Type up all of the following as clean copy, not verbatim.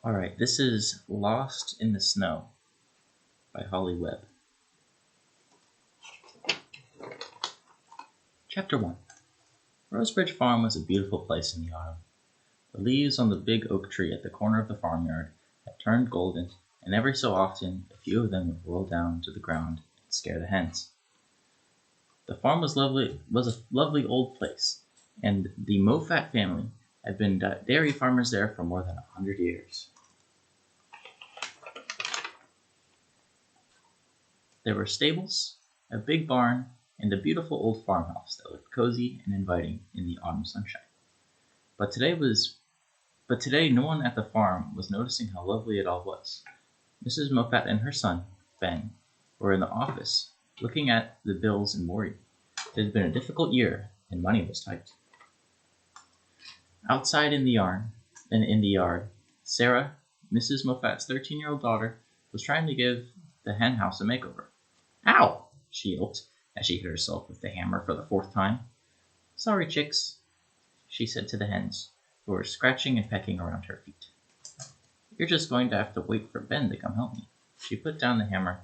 Alright, this is Lost in the Snow by Holly Webb. Chapter 1. Rosebridge Farm was a beautiful place in the autumn. The leaves on the big oak tree at the corner of the farmyard had turned golden, and every so often a few of them would roll down to the ground and scare the hens. The farm was a lovely old place, and the Moffat family had been dairy farmers there for more than 100 years. There were stables, a big barn, and a beautiful old farmhouse that looked cozy and inviting in the autumn sunshine. But today no one at the farm was noticing how lovely it all was. Mrs. Moffat and her son, Ben, were in the office, looking at the bills and worried. It had been a difficult year, and money was tight. Outside in the yard, Sarah, Mrs. Moffat's 13-year-old daughter, was trying to give the hen house a makeover. "Ow!" she yelped as she hit herself with the hammer for the 4th time. "Sorry, chicks," she said to the hens, who were scratching and pecking around her feet. "You're just going to have to wait for Ben to come help me." She put down the hammer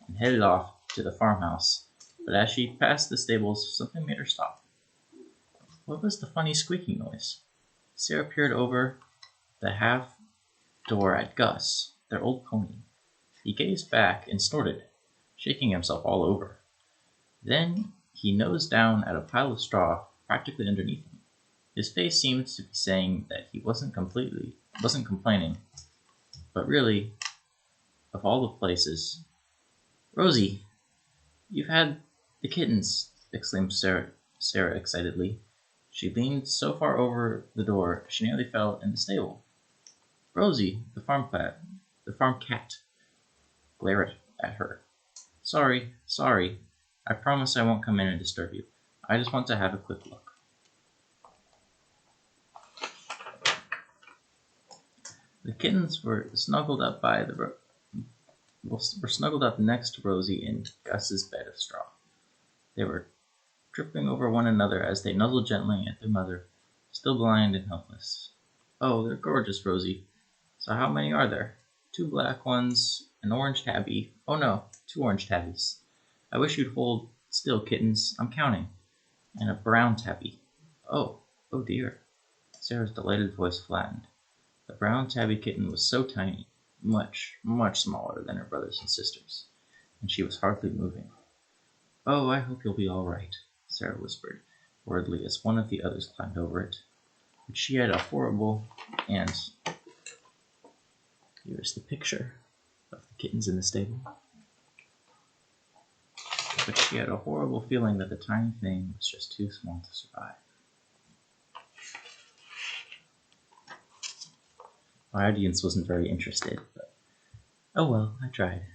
and headed off to the farmhouse, but as she passed the stables, something made her stop. What was the funny squeaking noise? Sarah peered over the half door at Gus, their old pony. He gazed back and snorted, shaking himself all over. Then he nosed down at a pile of straw practically underneath him. His face seemed to be saying that he wasn't complaining, but really, of all the places... "Rosie, you've had the kittens!" exclaimed Sarah excitedly. She leaned so far over the door she nearly fell in the stable. Rosie, the farm cat, glared at her. Sorry. I promise I won't come in and disturb you. I just want to have a quick look." The kittens were snuggled up next to Rosie in Gus's bed of straw. They were tripping over one another as they nuzzled gently at their mother, still blind and helpless. "Oh, they're gorgeous, Rosie. So how many are there?" "2 black ones, an orange tabby. Oh no, 2 orange tabbies. I wish you'd hold still, kittens. I'm counting. And a brown tabby. Oh dear." Sarah's delighted voice flattened. The brown tabby kitten was so tiny, much smaller than her brothers and sisters, and she was hardly moving. "Oh, I hope you'll be all right," Sarah whispered, worriedly, as one of the others climbed over it. But she had a horrible and... Here's the picture of the kittens in the stable. But she had a horrible feeling that the tiny thing was just too small to survive. My audience wasn't very interested, but oh well, I tried.